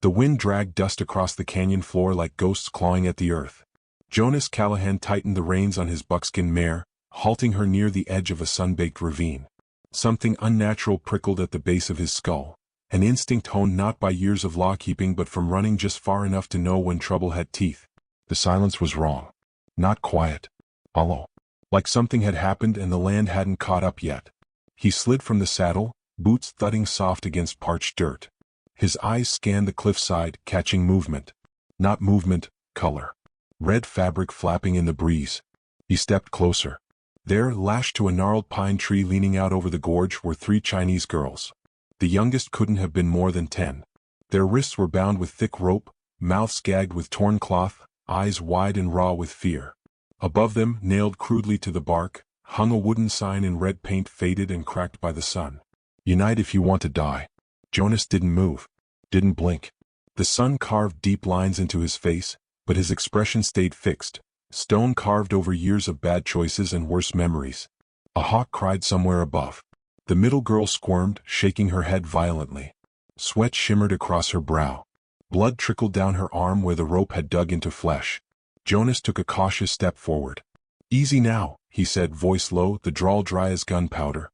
The wind dragged dust across the canyon floor like ghosts clawing at the earth. Jonas Callahan tightened the reins on his buckskin mare, halting her near the edge of a sun-baked ravine. Something unnatural prickled at the base of his skull, an instinct honed not by years of law-keeping but from running just far enough to know when trouble had teeth. The silence was wrong. Not quiet. Hollow. Like something had happened and the land hadn't caught up yet. He slid from the saddle, boots thudding soft against parched dirt. His eyes scanned the cliffside, catching movement. Not movement, color. Red fabric flapping in the breeze. He stepped closer. There, lashed to a gnarled pine tree leaning out over the gorge, were 3 Chinese girls. The youngest couldn't have been more than 10. Their wrists were bound with thick rope, mouths gagged with torn cloth, eyes wide and raw with fear. Above them, nailed crudely to the bark, hung a wooden sign in red paint faded and cracked by the sun. Unite if you want to die. Jonas didn't move. Didn't blink. The sun carved deep lines into his face, but his expression stayed fixed. Stone carved over years of bad choices and worse memories. A hawk cried somewhere above. The middle girl squirmed, shaking her head violently. Sweat shimmered across her brow. Blood trickled down her arm where the rope had dug into flesh. Jonas took a cautious step forward. Easy now, he said, voice low, the drawl dry as gunpowder.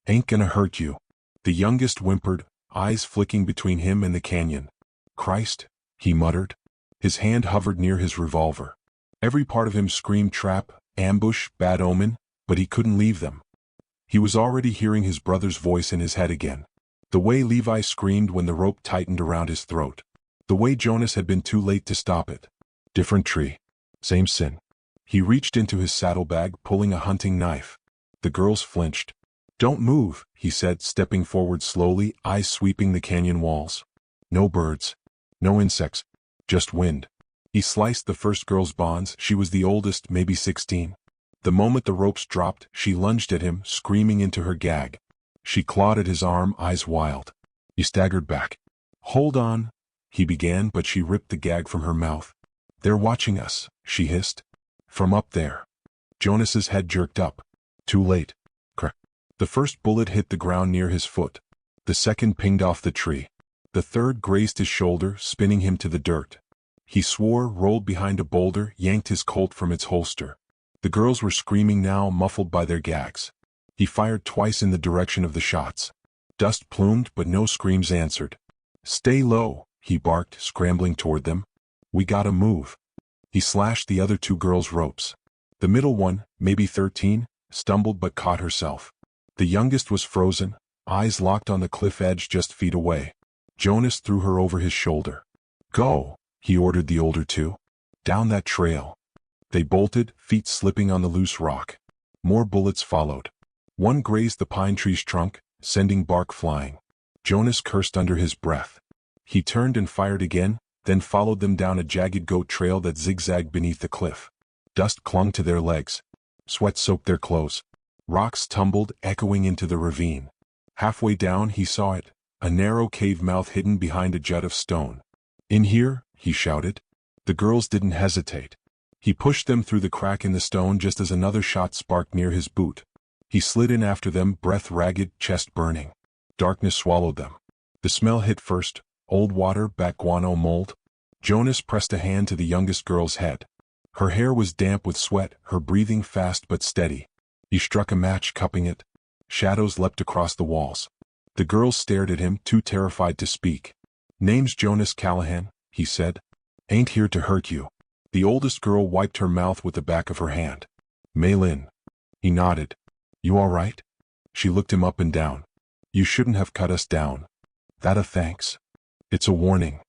Ain't gonna hurt you. The youngest whimpered, eyes flicking between him and the canyon. Christ, he muttered. His hand hovered near his revolver. Every part of him screamed trap, ambush, bad omen, but he couldn't leave them. He was already hearing his brother's voice in his head again. The way Levi screamed when the rope tightened around his throat. The way Jonas had been too late to stop it. Different tree. Same sin. He reached into his saddlebag, pulling a hunting knife. The girls flinched. Don't move, he said, stepping forward slowly, eyes sweeping the canyon walls. No birds. No insects. Just wind. He sliced the first girl's bonds. She was the oldest, maybe 16. The moment the ropes dropped, she lunged at him, screaming into her gag. She clawed at his arm, eyes wild. He staggered back. Hold on, he began, but she ripped the gag from her mouth. They're watching us, she hissed. From up there. Jonas's head jerked up. Too late. Crack. The first bullet hit the ground near his foot. The second pinged off the tree. The third grazed his shoulder, spinning him to the dirt. He swore, rolled behind a boulder, yanked his Colt from its holster. The girls were screaming now, muffled by their gags. He fired twice in the direction of the shots. Dust plumed, but no screams answered. Stay low, he barked, scrambling toward them. We gotta move. He slashed the other 2 girls' ropes. The middle one, maybe 13, stumbled but caught herself. The youngest was frozen, eyes locked on the cliff edge just feet away. Jonas threw her over his shoulder. Go, he ordered the older 2. Down that trail. They bolted, feet slipping on the loose rock. More bullets followed. One grazed the pine tree's trunk, sending bark flying. Jonas cursed under his breath. He turned and fired again, then followed them down a jagged goat trail that zigzagged beneath the cliff. Dust clung to their legs. Sweat soaked their clothes. Rocks tumbled, echoing into the ravine. Halfway down he saw it, a narrow cave mouth hidden behind a jut of stone. In here, he shouted. The girls didn't hesitate. He pushed them through the crack in the stone just as another shot sparked near his boot. He slid in after them, breath ragged, chest burning. Darkness swallowed them. The smell hit first, old water, bat guano mold. Jonas pressed a hand to the youngest girl's head. Her hair was damp with sweat, her breathing fast but steady. He struck a match, cupping it. Shadows leapt across the walls. The girls stared at him, too terrified to speak. Name's Jonas Callahan, he said. Ain't here to hurt you. The oldest girl wiped her mouth with the back of her hand. Maylin. He nodded. You all right? She looked him up and down. You shouldn't have cut us down. That a thanks. It's a warning.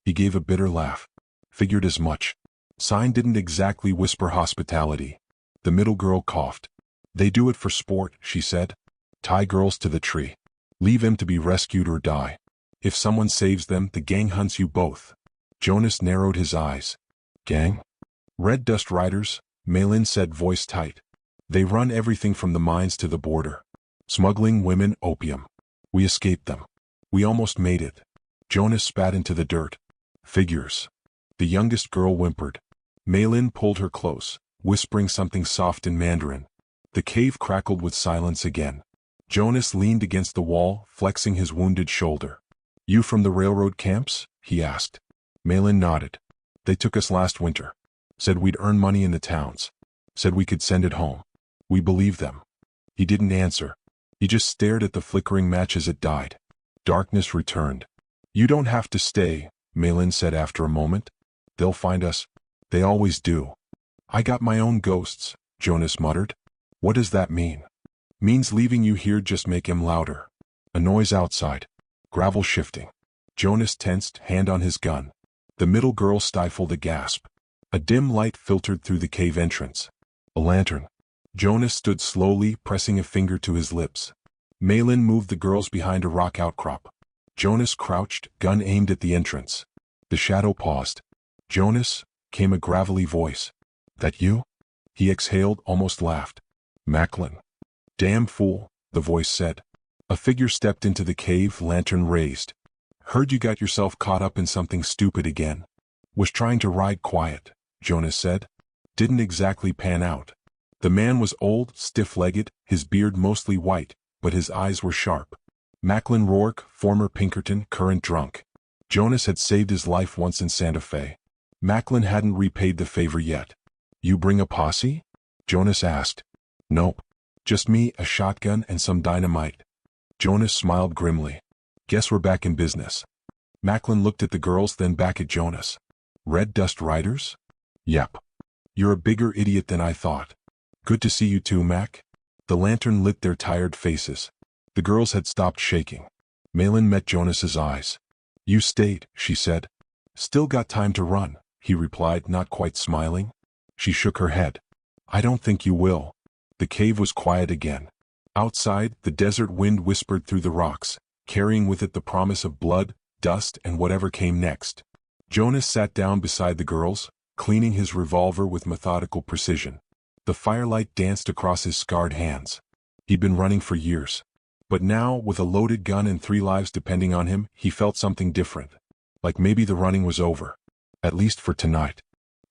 He gave a bitter laugh. Figured as much. Sign didn't exactly whisper hospitality. The middle girl coughed. They do it for sport, she said. Tie girls to the tree. Leave them to be rescued or die. If someone saves them, the gang hunts you both. Jonas narrowed his eyes. Gang? Red Dust Riders, Maylin said, voice tight. They run everything from the mines to the border. Smuggling women, opium. We escaped them. We almost made it. Jonas spat into the dirt. Figures. The youngest girl whimpered. Maylin pulled her close, whispering something soft in Mandarin. The cave crackled with silence again. Jonas leaned against the wall, flexing his wounded shoulder. You from the railroad camps? he asked. Malin nodded. They took us last winter. Said we'd earn money in the towns. Said we could send it home. We believed them. He didn't answer. He just stared at the flickering match as it died. Darkness returned. You don't have to stay, Malin said after a moment. They'll find us. They always do. I got my own ghosts, Jonas muttered. What does that mean? Means leaving you here just make him louder. A noise outside. Gravel shifting. Jonas tensed, hand on his gun. The middle girl stifled a gasp. A dim light filtered through the cave entrance. A lantern. Jonas stood slowly, pressing a finger to his lips. Malin moved the girls behind a rock outcrop. Jonas crouched, gun aimed at the entrance. The shadow paused. Jonas, came a gravelly voice. That you? He exhaled, almost laughed. Macklin. Damn fool, the voice said. A figure stepped into the cave, lantern raised. Heard you got yourself caught up in something stupid again. Was trying to ride quiet, Jonas said. Didn't exactly pan out. The man was old, stiff-legged, his beard mostly white, but his eyes were sharp. Macklin Rourke, former Pinkerton, current drunk. Jonas had saved his life once in Santa Fe. Macklin hadn't repaid the favor yet. You bring a posse? Jonas asked. Nope. Just me, a shotgun, and some dynamite. Jonas smiled grimly. Guess we're back in business. Macklin looked at the girls, then back at Jonas. Red Dust Riders? Yep. You're a bigger idiot than I thought. Good to see you too, Mac. The lantern lit their tired faces. The girls had stopped shaking. Malin met Jonas's eyes. You stayed, she said. Still got time to run, he replied, not quite smiling. She shook her head. I don't think you will. The cave was quiet again. Outside, the desert wind whispered through the rocks, carrying with it the promise of blood, dust, and whatever came next. Jonas sat down beside the girls, cleaning his revolver with methodical precision. The firelight danced across his scarred hands. He'd been running for years. But now, with a loaded gun and 3 lives depending on him, he felt something different. Like maybe the running was over. At least for tonight.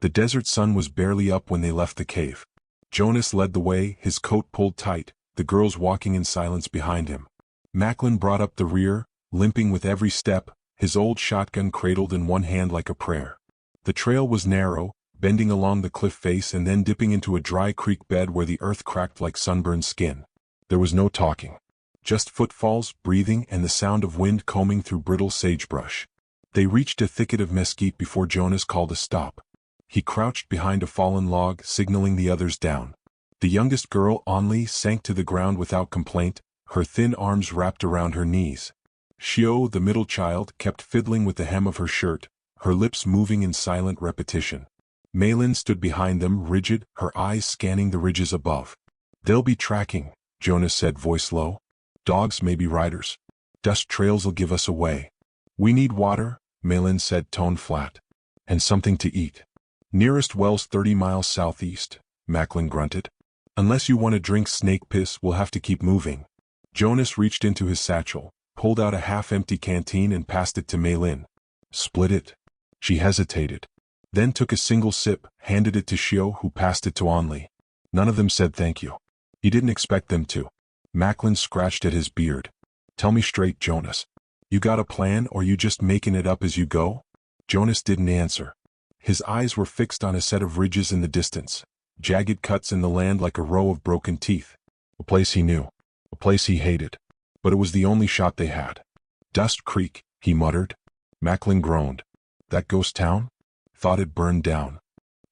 The desert sun was barely up when they left the cave. Jonas led the way, his coat pulled tight, the girls walking in silence behind him. Macklin brought up the rear, limping with every step, his old shotgun cradled in one hand like a prayer. The trail was narrow, bending along the cliff face and then dipping into a dry creek bed where the earth cracked like sunburned skin. There was no talking. Just footfalls, breathing, and the sound of wind combing through brittle sagebrush. They reached a thicket of mesquite before Jonas called a stop. He crouched behind a fallen log, signaling the others down. The youngest girl, Onli, sank to the ground without complaint, her thin arms wrapped around her knees. Shio, the middle child, kept fiddling with the hem of her shirt, her lips moving in silent repetition. Malin stood behind them, rigid, her eyes scanning the ridges above. They'll be tracking, Jonas said, voice low. Dogs may be riders. Dust trails'll give us away. We need water, Malin said, tone flat. And something to eat. Nearest well's 30 miles southeast, Macklin grunted. Unless you want to drink snake piss, we'll have to keep moving. Jonas reached into his satchel, pulled out a half-empty canteen and passed it to Malin. Split it. She hesitated. Then took a single sip, handed it to Shio, who passed it to Onli. None of them said thank you. He didn't expect them to. Macklin scratched at his beard. Tell me straight, Jonas. You got a plan, or you just making it up as you go? Jonas didn't answer. His eyes were fixed on a set of ridges in the distance, jagged cuts in the land like a row of broken teeth. A place he knew. A place he hated. But it was the only shot they had. Dust Creek, he muttered. Macklin groaned. That ghost town? Thought it burned down.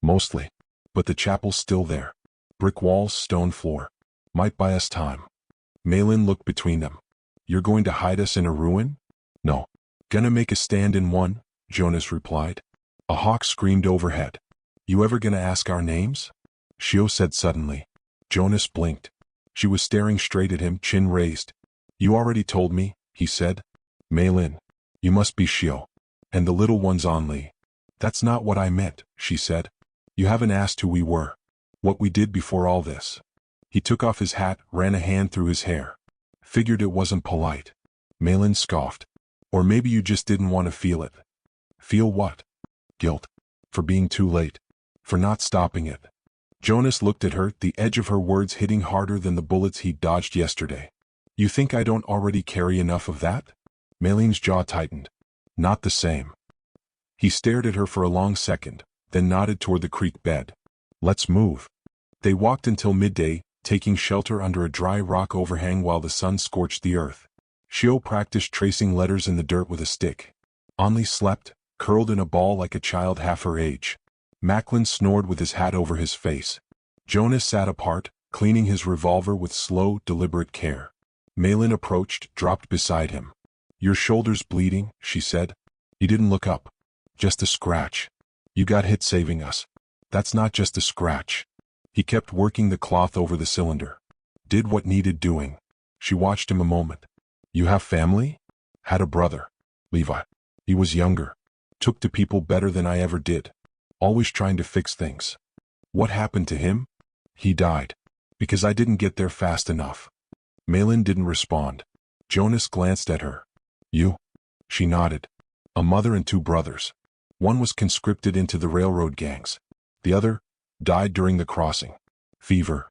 Mostly. But the chapel's still there. Brick walls, stone floor. Might buy us time. Malin looked between them. You're going to hide us in a ruin? No. Gonna make a stand in one, Jonas replied. A hawk screamed overhead. You ever gonna ask our names? Shio said suddenly. Jonas blinked. She was staring straight at him, chin raised. You already told me, he said. Malin. You must be Shio. And the little one's Onli. That's not what I meant, she said. You haven't asked who we were. What we did before all this. He took off his hat, ran a hand through his hair. Figured it wasn't polite. Malin scoffed. Or maybe you just didn't want to feel it. Feel what? Guilt. For being too late. For not stopping it. Jonas looked at her, the edge of her words hitting harder than the bullets he'd dodged yesterday. You think I don't already carry enough of that? Malin's jaw tightened. Not the same. He stared at her for a long second, then nodded toward the creek bed. Let's move. They walked until midday, taking shelter under a dry rock overhang while the sun scorched the earth. Shio practiced tracing letters in the dirt with a stick. Onli slept, curled in a ball like a child half her age. Macklin snored with his hat over his face. Jonas sat apart, cleaning his revolver with slow, deliberate care. Malin approached, dropped beside him. Your shoulder's bleeding, she said. He didn't look up. Just a scratch. You got hit saving us. That's not just a scratch. He kept working the cloth over the cylinder. Did what needed doing. She watched him a moment. You have family? Had a brother. Levi. He was younger. Took to people better than I ever did. Always trying to fix things. What happened to him? He died. Because I didn't get there fast enough. Malin didn't respond. Jonas glanced at her. You? She nodded. A mother and two brothers. One was conscripted into the railroad gangs. The other died during the crossing. Fever.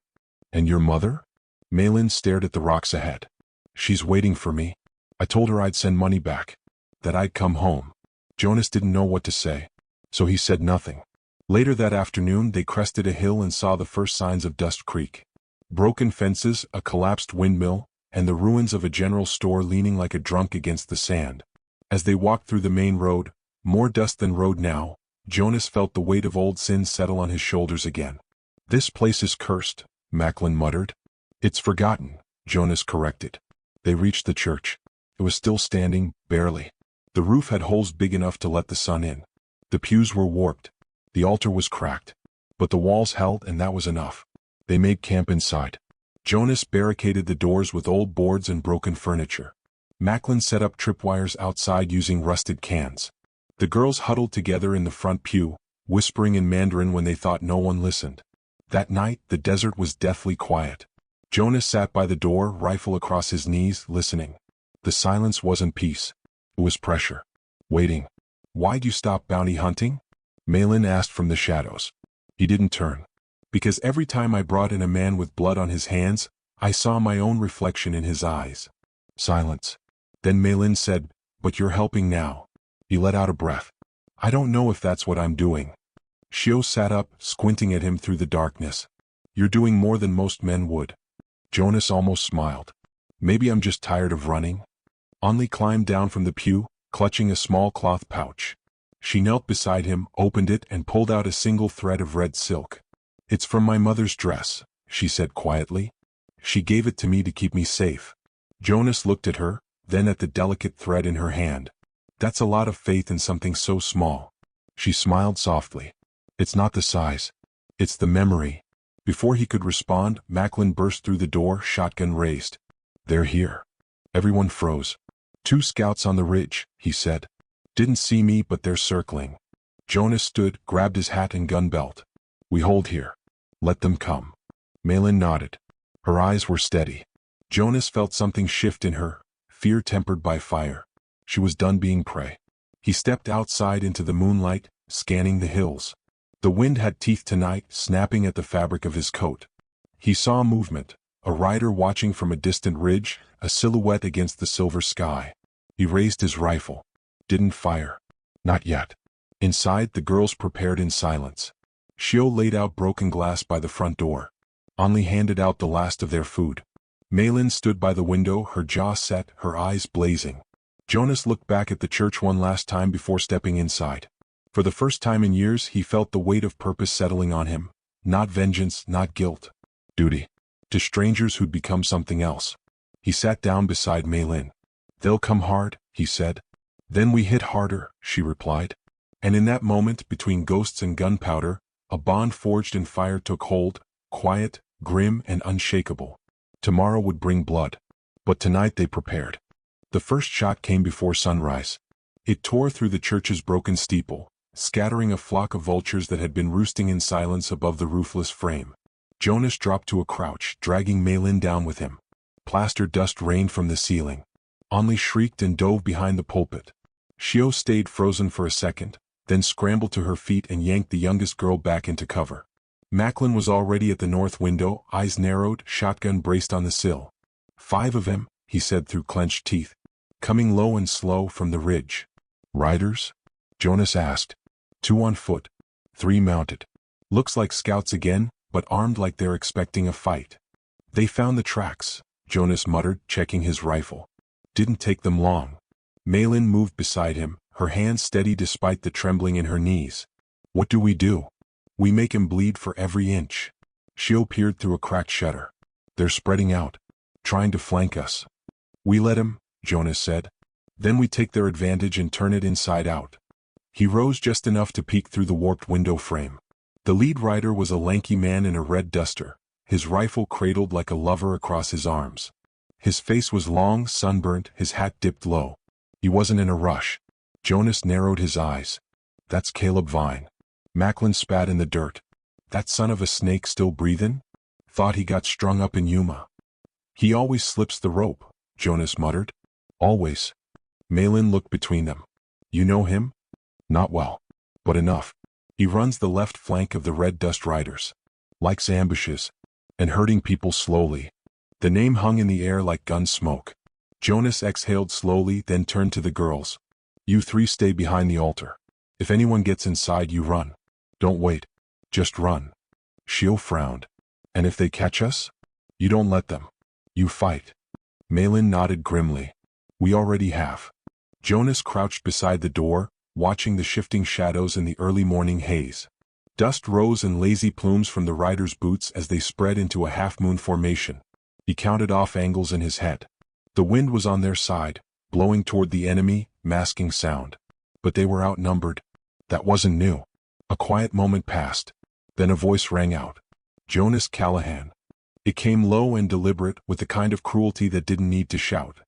And your mother? Malin stared at the rocks ahead. She's waiting for me. I told her I'd send money back. That I'd come home. Jonas didn't know what to say. So he said nothing. Later that afternoon they crested a hill and saw the first signs of Dust Creek. Broken fences, a collapsed windmill, and the ruins of a general store leaning like a drunk against the sand. As they walked through the main road, more dust than road now, Jonas felt the weight of old sins settle on his shoulders again. This place is cursed, Macklin muttered. It's forgotten, Jonas corrected. They reached the church. It was still standing, barely. The roof had holes big enough to let the sun in. The pews were warped. The altar was cracked. But the walls held, and that was enough. They made camp inside. Jonas barricaded the doors with old boards and broken furniture. Macklin set up tripwires outside using rusted cans. The girls huddled together in the front pew, whispering in Mandarin when they thought no one listened. That night, the desert was deathly quiet. Jonas sat by the door, rifle across his knees, listening. The silence wasn't peace. It was pressure. Waiting. Why'd you stop bounty hunting? Malin asked from the shadows. He didn't turn. Because every time I brought in a man with blood on his hands, I saw my own reflection in his eyes. Silence. Then Malin said, but you're helping now. He let out a breath. I don't know if that's what I'm doing. Shio sat up, squinting at him through the darkness. You're doing more than most men would. Jonas almost smiled. Maybe I'm just tired of running. Onli climbed down from the pew, clutching a small cloth pouch. She knelt beside him, opened it, and pulled out a single thread of red silk. It's from my mother's dress, she said quietly. She gave it to me to keep me safe. Jonas looked at her, then at the delicate thread in her hand. That's a lot of faith in something so small. She smiled softly. It's not the size. It's the memory. Before he could respond, Macklin burst through the door, shotgun raised. They're here. Everyone froze. 2 scouts on the ridge, he said. Didn't see me, but they're circling. Jonas stood, grabbed his hat and gun belt. We hold here. Let them come. Malin nodded. Her eyes were steady. Jonas felt something shift in her, fear tempered by fire. She was done being prey. He stepped outside into the moonlight, scanning the hills. The wind had teeth tonight, snapping at the fabric of his coat. He saw movement, a rider watching from a distant ridge, a silhouette against the silver sky. He raised his rifle. Didn't fire. Not yet. Inside, the girls prepared in silence. Shio laid out broken glass by the front door. Onli handed out the last of their food. Malin stood by the window, her jaw set, her eyes blazing. Jonas looked back at the church one last time before stepping inside. For the first time in years, he felt the weight of purpose settling on him. Not vengeance, not guilt. Duty. To strangers who'd become something else. He sat down beside Malin. They'll come hard, he said. Then we hit harder, she replied. And in that moment, between ghosts and gunpowder, a bond forged in fire took hold, quiet, grim, and unshakable. Tomorrow would bring blood. But tonight they prepared. The first shot came before sunrise. It tore through the church's broken steeple, scattering a flock of vultures that had been roosting in silence above the roofless frame. Jonas dropped to a crouch, dragging Malin down with him. Plaster dust rained from the ceiling. Onli shrieked and dove behind the pulpit. Shio stayed frozen for a second, then scrambled to her feet and yanked the youngest girl back into cover. Macklin was already at the north window, eyes narrowed, shotgun braced on the sill. 5 of them, he said through clenched teeth. Coming low and slow from the ridge. Riders? Jonas asked. 2 on foot, 3 mounted. Looks like scouts again, but armed like they're expecting a fight. They found the tracks, Jonas muttered, checking his rifle. Didn't take them long. Malin moved beside him, her hands steady despite the trembling in her knees. What do? We make him bleed for every inch. Shio peered through a cracked shutter. They're spreading out, trying to flank us. We let him, Jonas said. Then we take their advantage and turn it inside out. He rose just enough to peek through the warped window frame. The lead rider was a lanky man in a red duster, his rifle cradled like a lover across his arms. His face was long, sunburnt, his hat dipped low. He wasn't in a rush. Jonas narrowed his eyes. That's Caleb Vine. Macklin spat in the dirt. That son of a snake still breathing? Thought he got strung up in Yuma. He always slips the rope, Jonas muttered. Always. Malin looked between them. You know him? Not well. But enough. He runs the left flank of the Red Dust Riders. Likes ambushes. And hurting people slowly. The name hung in the air like gun smoke. Jonas exhaled slowly, then turned to the girls. You 3 stay behind the altar. If anyone gets inside, you run. Don't wait. Just run. Shio frowned. And if they catch us? You don't let them. You fight. Malin nodded grimly. We already have. Jonas crouched beside the door, watching the shifting shadows in the early morning haze. Dust rose in lazy plumes from the riders' boots as they spread into a half-moon formation. He counted off angles in his head. The wind was on their side, blowing toward the enemy, masking sound. But they were outnumbered. That wasn't new. A quiet moment passed. Then a voice rang out. Jonas Callahan. It came low and deliberate, with the kind of cruelty that didn't need to shout.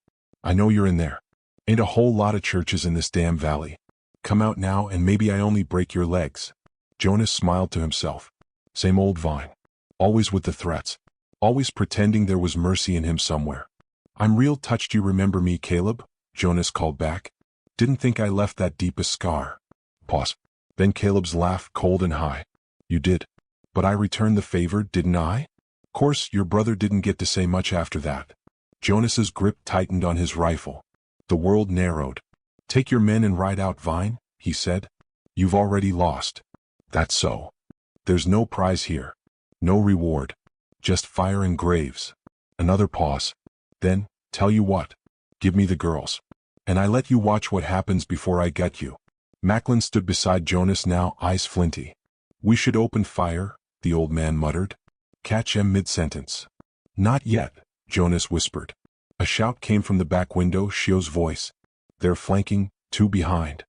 I know you're in there. Ain't a whole lot of churches in this damn valley. Come out now and maybe I only break your legs. Jonas smiled to himself. Same old Vine. Always with the threats. Always pretending there was mercy in him somewhere. I'm real touched you remember me, Caleb, Jonas called back. Didn't think I left that deep a scar. Pause. Then Caleb's laugh, cold and high. You did. But I returned the favor, didn't I? Course, your brother didn't get to say much after that. Jonas's grip tightened on his rifle. The world narrowed. Take your men and ride out, Vine, he said. You've already lost. That's so. There's no prize here. No reward. Just fire and graves. Another pause. Then, tell you what. Give me the girls. And I let you watch what happens before I get you. Macklin stood beside Jonas now, eyes flinty. We should open fire, the old man muttered. Catch em mid-sentence. Not yet, Jonas whispered. A shout came from the back window, Shio's voice. They're flanking, 2 behind.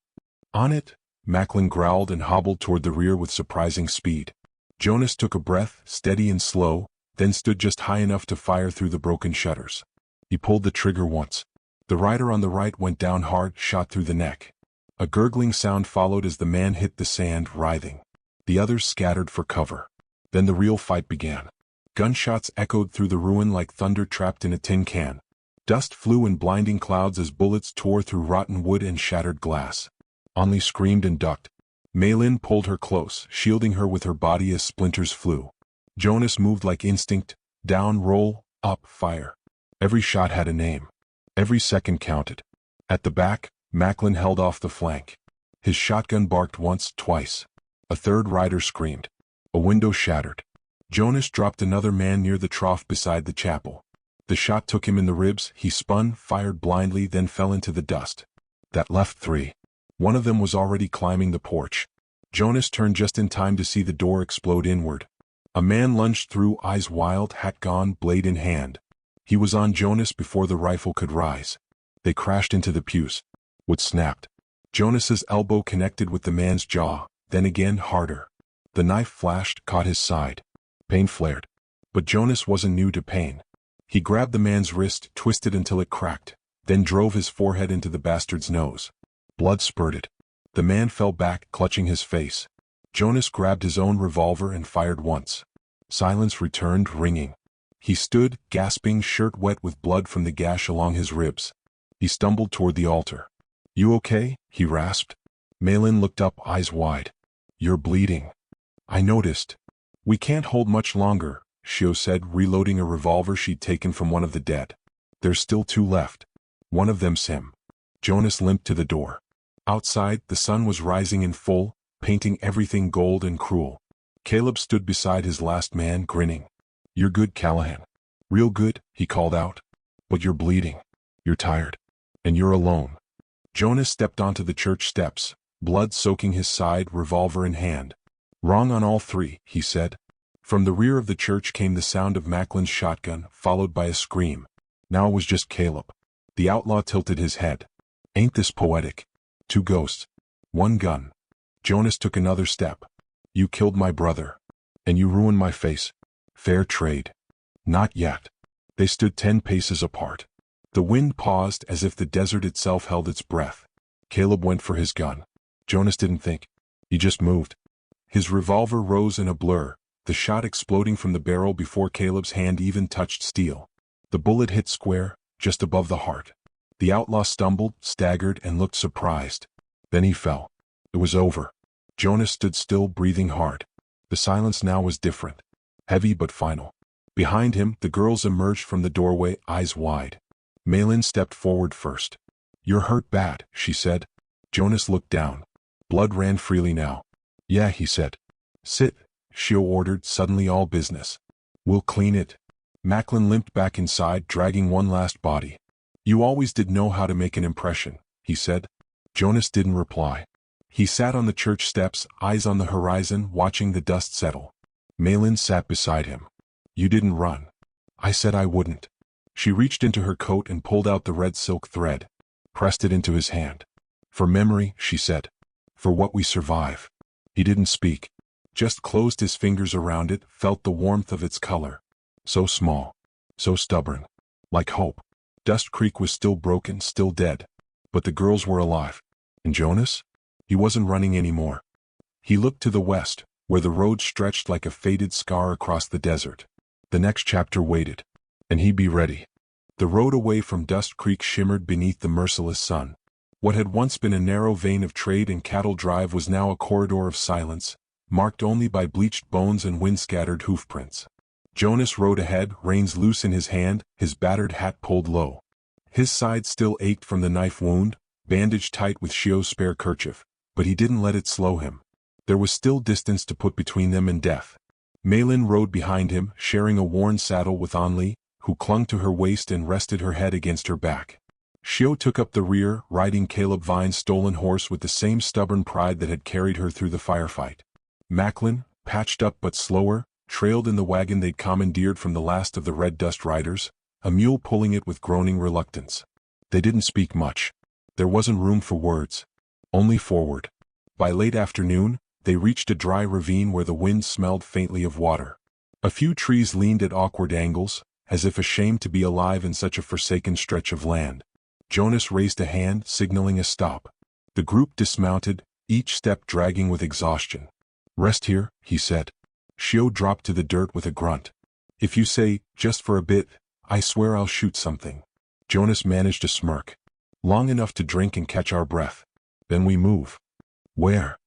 On it, Macklin growled and hobbled toward the rear with surprising speed. Jonas took a breath, steady and slow, then stood just high enough to fire through the broken shutters. He pulled the trigger once. The rider on the right went down hard, shot through the neck. A gurgling sound followed as the man hit the sand, writhing. The others scattered for cover. Then the real fight began. Gunshots echoed through the ruin like thunder trapped in a tin can. Dust flew in blinding clouds as bullets tore through rotten wood and shattered glass. Only screamed and ducked. Malin pulled her close, shielding her with her body as splinters flew. Jonas moved like instinct. Down, roll, up, fire. Every shot had a name. Every second counted. At the back, Macklin held off the flank. His shotgun barked once, twice. A third rider screamed. A window shattered. Jonas dropped another man near the trough beside the chapel. The shot took him in the ribs, he spun, fired blindly, then fell into the dust. That left 3. One of them was already climbing the porch. Jonas turned just in time to see the door explode inward. A man lunged through, eyes wild, hat gone, blade in hand. He was on Jonas before the rifle could rise. They crashed into the pews. Wood snapped. Jonas's elbow connected with the man's jaw, then again harder. The knife flashed, caught his side. Pain flared. But Jonas wasn't new to pain. He grabbed the man's wrist, twisted until it cracked, then drove his forehead into the bastard's nose. Blood spurted. The man fell back, clutching his face. Jonas grabbed his own revolver and fired once. Silence returned, ringing. He stood, gasping, shirt wet with blood from the gash along his ribs. He stumbled toward the altar. You okay? He rasped. Malin looked up, eyes wide. You're bleeding. I noticed. We can't hold much longer, Shio said, reloading a revolver she'd taken from one of the dead. There's still 2 left. One of them's him. Jonas limped to the door. Outside, the sun was rising in full, painting everything gold and cruel. Caleb stood beside his last man, grinning. "You're good, Callahan. Real good," he called out. "But you're bleeding. You're tired. And you're alone." Jonas stepped onto the church steps, blood soaking his side, revolver in hand. "Wrong on all three," he said. From the rear of the church came the sound of Macklin's shotgun, followed by a scream. Now it was just Caleb. The outlaw tilted his head. "Ain't this poetic? 2 ghosts. 1 gun." Jonas took another step. "You killed my brother. And you ruined my face. Fair trade." "Not yet." They stood 10 paces apart. The wind paused as if the desert itself held its breath. Caleb went for his gun. Jonas didn't think. He just moved. His revolver rose in a blur, the shot exploding from the barrel before Caleb's hand even touched steel. The bullet hit square, just above the heart. The outlaw stumbled, staggered, and looked surprised. Then he fell. It was over. Jonas stood still, breathing hard. The silence now was different. Heavy but final. Behind him, the girls emerged from the doorway, eyes wide. Malin stepped forward first. "You're hurt bad," she said. Jonas looked down. Blood ran freely now. "Yeah," he said. "Sit," Shio ordered, suddenly all business. "We'll clean it." Macklin limped back inside, dragging one last body. "You always did know how to make an impression," he said. Jonas didn't reply. He sat on the church steps, eyes on the horizon, watching the dust settle. Malin sat beside him. "You didn't run." "I said I wouldn't." She reached into her coat and pulled out the red silk thread. Pressed it into his hand. "For memory," she said. "For what we survive." He didn't speak. Just closed his fingers around it, felt the warmth of its color. So small. So stubborn. Like hope. Dust Creek was still broken, still dead. But the girls were alive. And Jonas? He wasn't running anymore. He looked to the west, where the road stretched like a faded scar across the desert. The next chapter waited. And he'd be ready. The road away from Dust Creek shimmered beneath the merciless sun. What had once been a narrow vein of trade and cattle drive was now a corridor of silence, marked only by bleached bones and wind-scattered hoofprints. Jonas rode ahead, reins loose in his hand, his battered hat pulled low. His side still ached from the knife wound, bandaged tight with Shio's spare kerchief, but he didn't let it slow him. There was still distance to put between them and death. Malin rode behind him, sharing a worn saddle with Anli, who clung to her waist and rested her head against her back. Shio took up the rear, riding Caleb Vine's stolen horse with the same stubborn pride that had carried her through the firefight. Macklin, patched up but slower, trailed in the wagon they'd commandeered from the last of the Red Dust riders, a mule pulling it with groaning reluctance. They didn't speak much. There wasn't room for words. Only forward. By late afternoon, they reached a dry ravine where the wind smelled faintly of water. A few trees leaned at awkward angles, as if ashamed to be alive in such a forsaken stretch of land. Jonas raised a hand, signaling a stop. The group dismounted, each step dragging with exhaustion. "Rest here," he said. Shio dropped to the dirt with a grunt. "If you say, just for a bit, I swear I'll shoot something." Jonas managed a smirk. "Long enough to drink and catch our breath. Then we move." "Where?"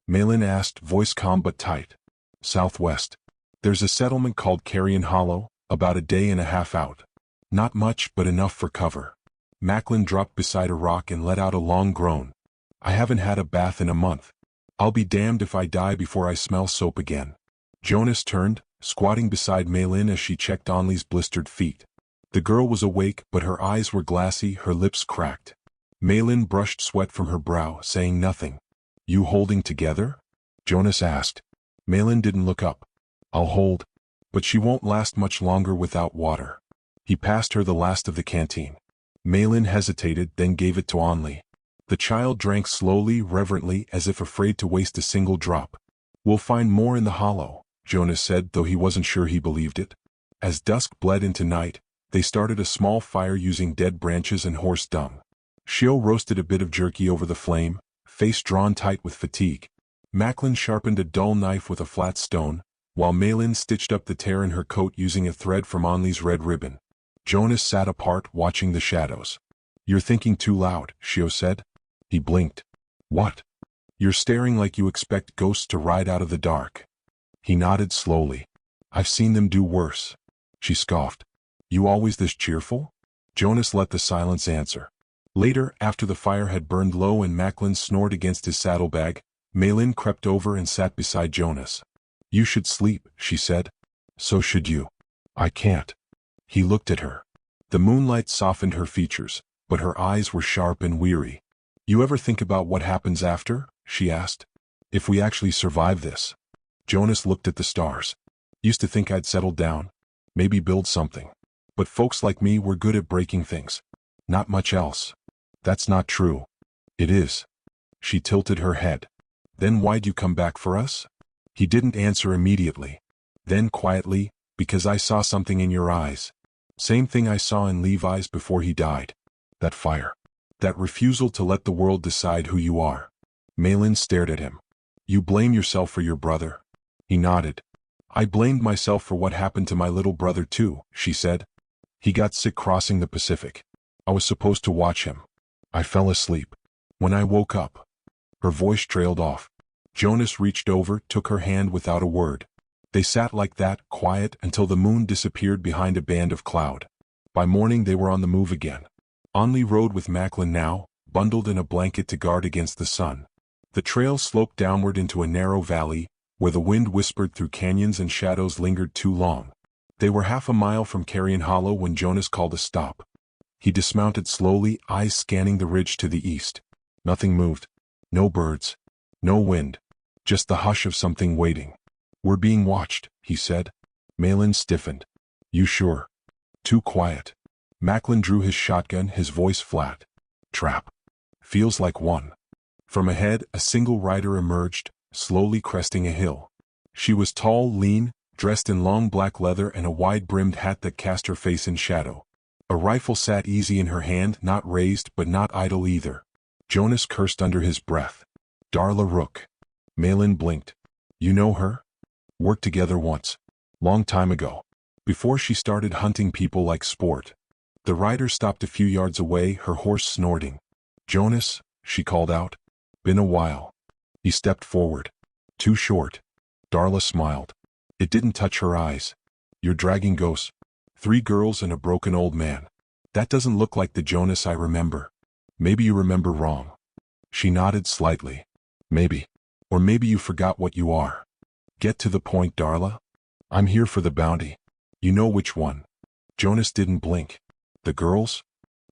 Malin asked, voice calm but tight. "Southwest. There's a settlement called Carrion Hollow, about a day and a half out. Not much, but enough for cover." Macklin dropped beside a rock and let out a long groan. "I haven't had a bath in a month. I'll be damned if I die before I smell soap again." Jonas turned, squatting beside Malin as she checked Anli's blistered feet. The girl was awake, but her eyes were glassy, her lips cracked. Malin brushed sweat from her brow, saying nothing. "You holding together?" Jonas asked. Malin didn't look up. "I'll hold. But she won't last much longer without water." He passed her the last of the canteen. Malin hesitated, then gave it to Anli. The child drank slowly, reverently, as if afraid to waste a single drop. "We'll find more in the hollow," Jonas said, though he wasn't sure he believed it. As dusk bled into night, they started a small fire using dead branches and horse dung. Shio roasted a bit of jerky over the flame, face drawn tight with fatigue. Macklin sharpened a dull knife with a flat stone, while Malin stitched up the tear in her coat using a thread from Anli's red ribbon. Jonas sat apart, watching the shadows. "You're thinking too loud," Shio said. He blinked. "What?" "You're staring like you expect ghosts to ride out of the dark." He nodded slowly. "I've seen them do worse." She scoffed. "You always this cheerful?" Jonas let the silence answer. Later, after the fire had burned low and Macklin snored against his saddlebag, Malin crept over and sat beside Jonas. "You should sleep," she said. "So should you." "I can't." He looked at her. The moonlight softened her features, but her eyes were sharp and weary. "You ever think about what happens after?" she asked. "If we actually survive this?" Jonas looked at the stars. "Used to think I'd settle down, maybe build something. But folks like me were good at breaking things. Not much else." "That's not true." "It is." She tilted her head. "Then why'd you come back for us?" He didn't answer immediately. Then quietly, "Because I saw something in your eyes. Same thing I saw in Levi's before he died. That fire. That refusal to let the world decide who you are." Malin stared at him. "You blame yourself for your brother?" He nodded. "I blamed myself for what happened to my little brother too," she said. "He got sick crossing the Pacific. I was supposed to watch him. I fell asleep. When I woke up..." Her voice trailed off. Jonas reached over, took her hand without a word. They sat like that, quiet, until the moon disappeared behind a band of cloud. By morning they were on the move again. Onley rode with Macklin now, bundled in a blanket to guard against the sun. The trail sloped downward into a narrow valley, where the wind whispered through canyons and shadows lingered too long. They were half a mile from Carrion Hollow when Jonas called a stop. He dismounted slowly, eyes scanning the ridge to the east. Nothing moved. No birds. No wind. Just the hush of something waiting. "We're being watched," he said. Malin stiffened. "You sure?" "Too quiet." Macklin drew his shotgun, his voice flat. "Trap." "Feels like one." From ahead, a single rider emerged, slowly cresting a hill. She was tall, lean, dressed in long black leather and a wide-brimmed hat that cast her face in shadow. A rifle sat easy in her hand, not raised but not idle either. Jonas cursed under his breath. "Darla Rook." Malin blinked. "You know her?" "Worked together once. Long time ago. Before she started hunting people like sport." The rider stopped a few yards away, her horse snorting. "Jonas," she called out. "Been a while." He stepped forward. "Too short." Darla smiled. It didn't touch her eyes. "You're dragging ghosts. 3 girls and a broken old man. That doesn't look like the Jonas I remember." "Maybe you remember wrong." She nodded slightly. "Maybe. Or maybe you forgot what you are." "Get to the point, Darla. I'm here for the bounty." "You know which one." Jonas didn't blink. "The girls?"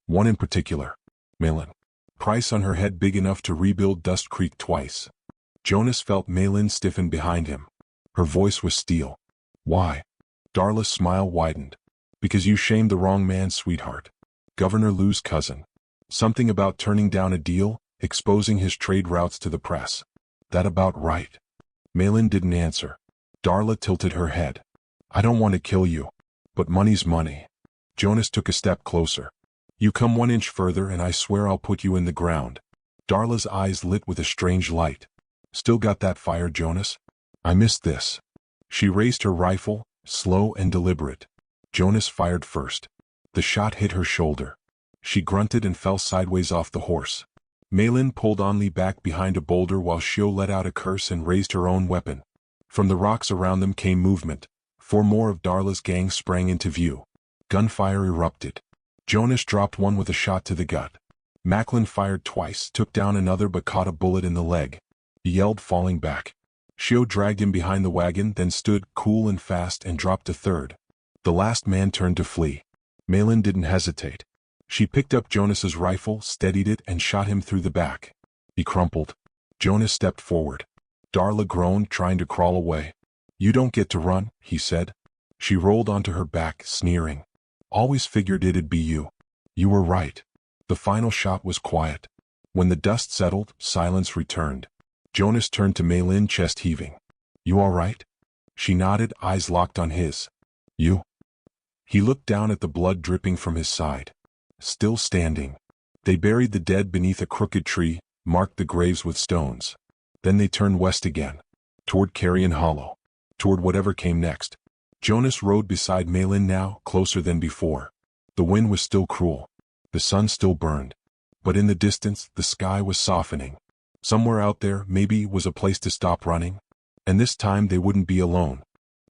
"One in particular." "Malin." "Price on her head big enough to rebuild Dust Creek twice." Jonas felt Malin stiffen behind him. Her voice was steel. "Why?" Darla's smile widened. "Because you shamed the wrong man, sweetheart. Governor Lou's cousin. Something about turning down a deal, exposing his trade routes to the press. That about right?" Malin didn't answer. Darla tilted her head. "I don't want to kill you. But money's money." Jonas took a step closer. "You come 1 inch further and I swear I'll put you in the ground." Darla's eyes lit with a strange light. "Still got that fire, Jonas?" "I missed this." She raised her rifle, slow and deliberate. Jonas fired first. The shot hit her shoulder. She grunted and fell sideways off the horse. Malin pulled Onley back behind a boulder while Shio let out a curse and raised her own weapon. From the rocks around them came movement. 4 more of Darla's gang sprang into view. Gunfire erupted. Jonas dropped one with a shot to the gut. Macklin fired twice, took down another but caught a bullet in the leg. He yelled, falling back. Shio dragged him behind the wagon, then stood, cool and fast, and dropped a third. The last man turned to flee. Malin didn't hesitate. She picked up Jonas's rifle, steadied it, and shot him through the back. He crumpled. Jonas stepped forward. Darla groaned, trying to crawl away. "You don't get to run," he said. She rolled onto her back, sneering. "Always figured it'd be you." "You were right." The final shot was quiet. When the dust settled, silence returned. Jonas turned to Malin, chest heaving. "You all right?" She nodded, eyes locked on his. "You?" He looked down at the blood dripping from his side. Still standing. They buried the dead beneath a crooked tree, marked the graves with stones. Then they turned west again. Toward Carrion Hollow. Toward whatever came next. Jonas rode beside Malin now, closer than before. The wind was still cruel. The sun still burned. But in the distance, the sky was softening. Somewhere out there, maybe, was a place to stop running. And this time they wouldn't be alone.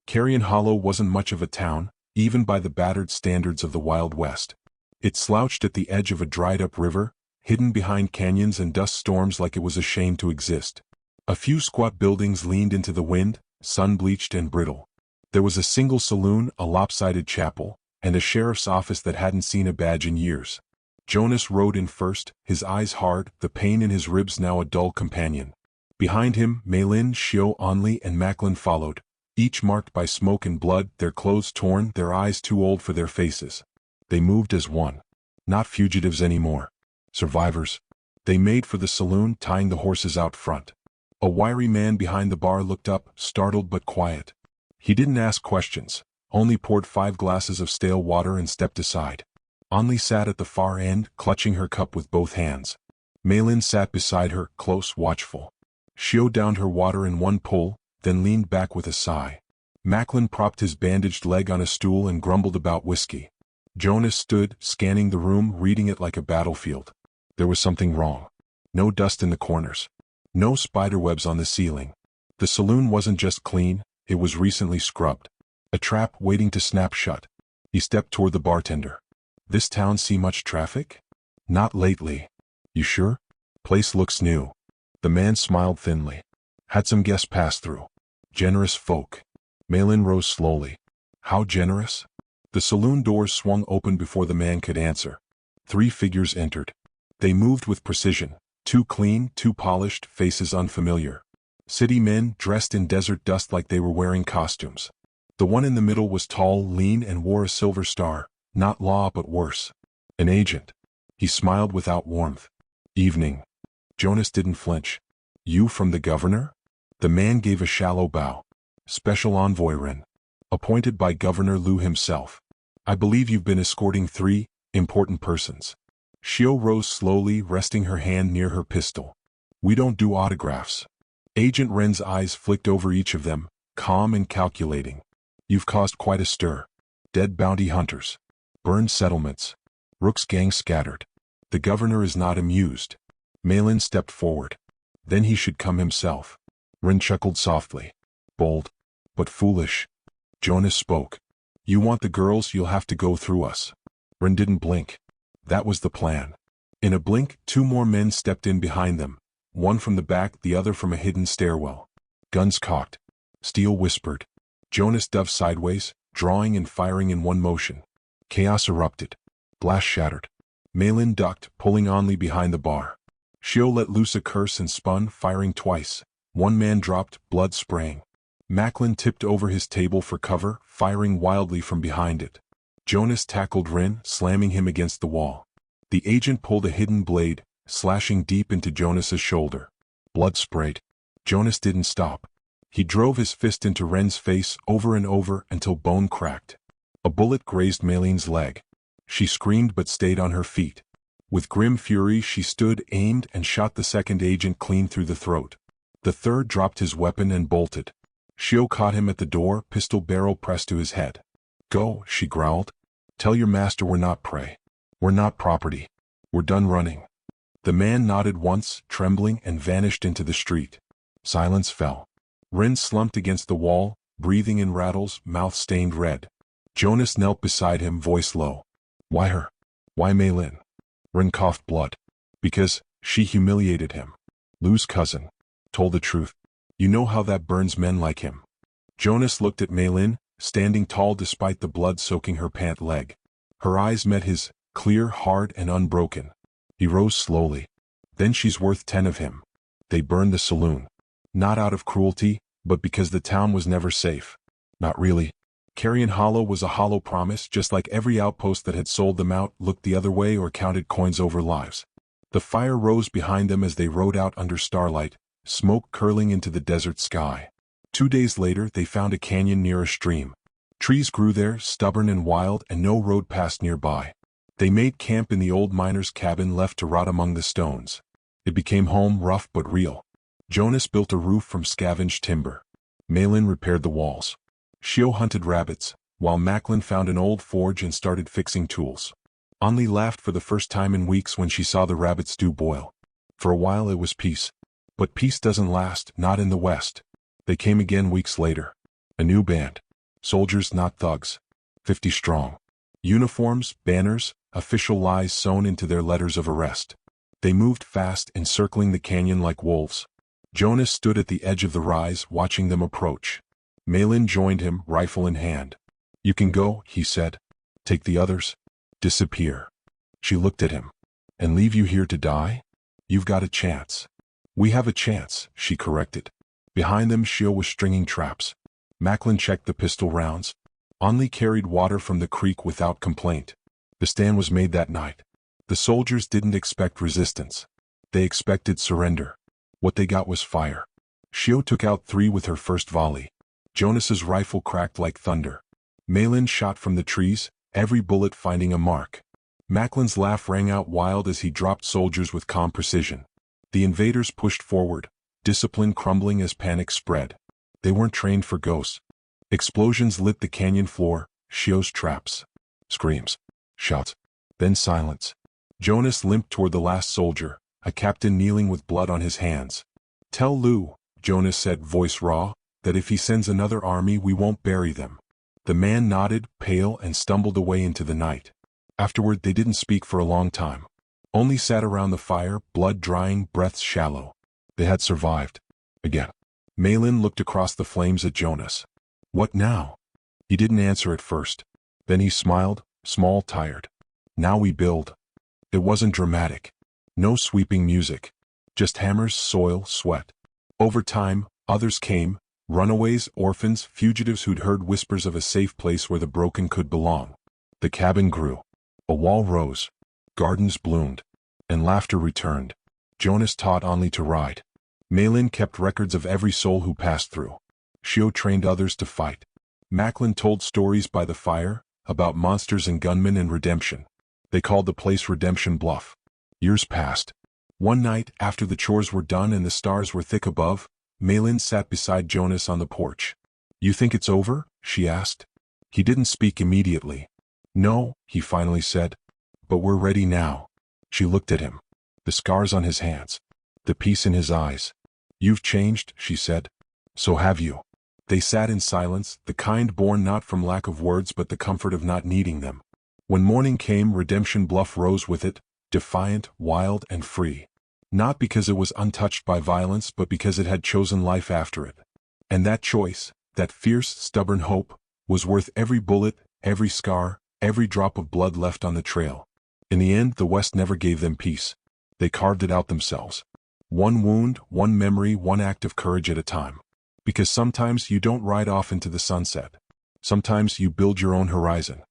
Carrion Hollow wasn't much of a town, even by the battered standards of the Wild West. It slouched at the edge of a dried-up river, hidden behind canyons and dust storms like it was ashamed to exist. A few squat buildings leaned into the wind, sun-bleached and brittle. There was a single saloon, a lopsided chapel, and a sheriff's office that hadn't seen a badge in years. Jonas rode in first, his eyes hard, the pain in his ribs now a dull companion. Behind him, Maylin, Xiao, Onli, and Macklin followed, each marked by smoke and blood, their clothes torn, their eyes too old for their faces. They moved as one. Not fugitives anymore. Survivors. They made for the saloon, tying the horses out front. A wiry man behind the bar looked up, startled but quiet. He didn't ask questions, only poured 5 glasses of stale water and stepped aside. Onli sat at the far end, clutching her cup with both hands. Maylin sat beside her, close, watchful. Xiao downed her water in one pull, then leaned back with a sigh. Macklin propped his bandaged leg on a stool and grumbled about whiskey. Jonas stood, scanning the room, reading it like a battlefield. There was something wrong. No dust in the corners. No spiderwebs on the ceiling. The saloon wasn't just clean, it was recently scrubbed. A trap waiting to snap shut. He stepped toward the bartender. This town see much traffic? Not lately. You sure? Place looks new. The man smiled thinly. Had some guests pass through. Generous folk. Maylin rose slowly. How generous? The saloon doors swung open before the man could answer. 3 figures entered. They moved with precision. 2 clean, 2 polished, faces unfamiliar. City men dressed in desert dust like they were wearing costumes. The one in the middle was tall, lean, and wore a silver star. Not law but worse. An agent. He smiled without warmth. Evening. Jonas didn't flinch. You from the governor? The man gave a shallow bow. Special envoy Ren. Appointed by Governor Liu himself. I believe you've been escorting 3 important persons. Xiao rose slowly, resting her hand near her pistol. We don't do autographs. Agent Ren's eyes flicked over each of them, calm and calculating. You've caused quite a stir. Dead bounty hunters. Burned settlements. Rook's gang scattered. The governor is not amused. Maylin stepped forward. Then he should come himself. Ren chuckled softly. Bold. But foolish. Jonas spoke. You want the girls, you'll have to go through us. Ren didn't blink. That was the plan. In a blink, 2 more men stepped in behind them. One from the back, the other from a hidden stairwell. Guns cocked. Steel whispered. Jonas dove sideways, drawing and firing in one motion. Chaos erupted. Glass shattered. Maylin ducked, pulling Onli behind the bar. Xiao let loose a curse and spun, firing twice. 1 man dropped, blood spraying. Macklin tipped over his table for cover, firing wildly from behind it. Jonas tackled Ren, slamming him against the wall. The agent pulled a hidden blade, slashing deep into Jonas's shoulder. Blood sprayed. Jonas didn't stop. He drove his fist into Ren's face over and over until bone cracked. A bullet grazed Maylin's leg. She screamed but stayed on her feet. With grim fury she stood, aimed, and shot the second agent clean through the throat. The third dropped his weapon and bolted. Xiao caught him at the door, pistol barrel pressed to his head. Go, she growled. Tell your master we're not prey. We're not property. We're done running. The man nodded once, trembling, and vanished into the street. Silence fell. Ren slumped against the wall, breathing in rattles, mouth stained red. Jonas knelt beside him, voice low. Why her? Why Maylin? Ren coughed blood. Because she humiliated him. Liu's cousin. Told the truth. You know how that burns men like him. Jonas looked at Maylin, standing tall despite the blood soaking her pant leg. Her eyes met his, clear, hard, and unbroken. He rose slowly. Then she's worth 10 of him. They burned the saloon. Not out of cruelty, but because the town was never safe. Not really. Carrion Hollow was a hollow promise, just like every outpost that had sold them out, looked the other way, or counted coins over lives. The fire rose behind them as they rode out under starlight, smoke curling into the desert sky. 2 days later they found a canyon near a stream. Trees grew there, stubborn and wild, and no road passed nearby. They made camp in the old miner's cabin left to rot among the stones. It became home, rough but real. Jonas built a roof from scavenged timber. Maylin repaired the walls. Xiao hunted rabbits, while Macklin found an old forge and started fixing tools. Onli laughed for the first time in weeks when she saw the rabbit stew boil. For a while it was peace. But peace doesn't last, not in the West. They came again weeks later. A new band. Soldiers, not thugs. 50 strong. Uniforms, banners, official lies sewn into their letters of arrest. They moved fast, encircling the canyon like wolves. Jonas stood at the edge of the rise, watching them approach. Malin joined him, rifle in hand. "You can go," he said. "Take the others. Disappear." She looked at him. "And leave you here to die? You've got a chance." "We have a chance," she corrected. Behind them, Shio was stringing traps. Macklin checked the pistol rounds. Only carried water from the creek without complaint. The stand was made that night. The soldiers didn't expect resistance. They expected surrender. What they got was fire. Shio took out 3 with her first volley. Jonas's rifle cracked like thunder. Malin shot from the trees, every bullet finding a mark. Macklin's laugh rang out wild as he dropped soldiers with calm precision. The invaders pushed forward, discipline crumbling as panic spread. They weren't trained for ghosts. Explosions lit the canyon floor, Shio's traps. Screams. Shouts. Then silence. Jonas limped toward the last soldier, a captain kneeling with blood on his hands. "Tell Lou," Jonas said, voice raw, "that if he sends another army we won't bury them." The man nodded, pale, and stumbled away into the night. Afterward they didn't speak for a long time. Only sat around the fire, blood drying, breaths shallow. They had survived. Again. Malin looked across the flames at Jonas. "What now?" He didn't answer at first. Then he smiled, small, tired. "Now we build." It wasn't dramatic. No sweeping music. Just hammers, soil, sweat. Over time, others came, runaways, orphans, fugitives who'd heard whispers of a safe place where the broken could belong. The cabin grew. A wall rose. Gardens bloomed. And laughter returned. Jonas taught only to ride. Malin kept records of every soul who passed through. Shio trained others to fight. Macklin told stories by the fire, about monsters and gunmen and redemption. They called the place Redemption Bluff. Years passed. One night, after the chores were done and the stars were thick above, Malin sat beside Jonas on the porch. "You think it's over?" she asked. He didn't speak immediately. "No," he finally said. "But we're ready now." She looked at him. The scars on his hands. The peace in his eyes. "You've changed," she said. "So have you." They sat in silence, the kind born not from lack of words but the comfort of not needing them. When morning came, Redemption Bluff rose with it, defiant, wild, and free. Not because it was untouched by violence but because it had chosen life after it. And that choice, that fierce, stubborn hope, was worth every bullet, every scar, every drop of blood left on the trail. In the end, the West never gave them peace. They carved it out themselves. One wound, one memory, one act of courage at a time. Because sometimes you don't ride off into the sunset. Sometimes you build your own horizon.